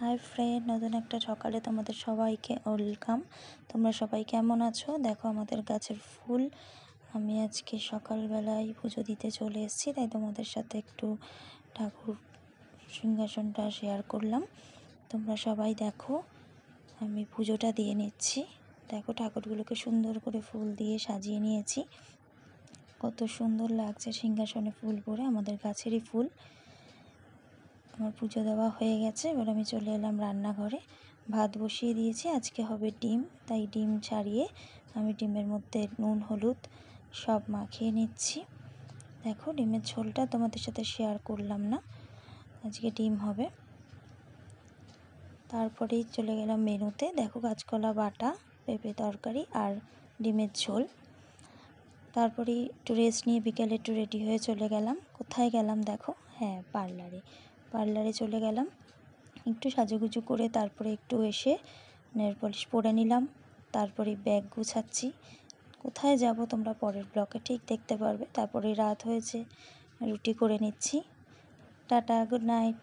Hi friend, নতুন একটা সকালে তোমাদের সবাইকে ওয়েলকাম। তোমরা সবাই কেমন আছো? দেখো আমাদের গাছের ফুল। আমি আজকে সকালবেলায় পুজো দিতে চলে এসেছি, তাই তোমাদের সাথে একটু ঠাকুর সিংহাসনটা শেয়ার করলাম। তোমরা সবাই দেখো, আমি পুজোটা দিয়ে নিচ্ছি। দেখো ঠাকুরগুলোকে সুন্দর করে ফুল দিয়ে সাজিয়ে নিয়েছি। কত সুন্দর লাগছে সিংহাসনে ফুল পরে, আমাদের গাছেরই ফুল। আমার পুজো দেওয়া হয়ে গেছে, এবার আমি চলে এলাম রান্নাঘরে। ভাত বসিয়ে দিয়েছি, আজকে হবে ডিম, তাই ডিম ছাড়িয়ে আমি ডিমের মধ্যে নুন হলুদ সব মাখিয়ে নিচ্ছি। দেখো ডিমের ঝোলটা তোমাদের সাথে শেয়ার করলাম না, আজকে ডিম হবে। তারপরেই চলে গেলাম মেনুতে। দেখো কাঁচকলা বাটা, পেঁপে তরকারি আর ডিমের ঝোল। তারপরেই একটু রেস্ট নিয়ে বিকেলে একটু রেডি হয়ে চলে গেলাম। কোথায় গেলাম দেখো? হ্যাঁ, পার্লারে চলে গেলাম একটু সাজুগুজু করে। তারপরে একটু এসে নেল পলিশ পরে নিলাম, তারপরে ব্যাগ গুছাচ্ছি। কোথায় যাব তোমরা পরের ব্লকে ঠিক দেখতে পারবে। তারপরে রাত হয়েছে, রুটি করে নিচ্ছি। Tata, good night.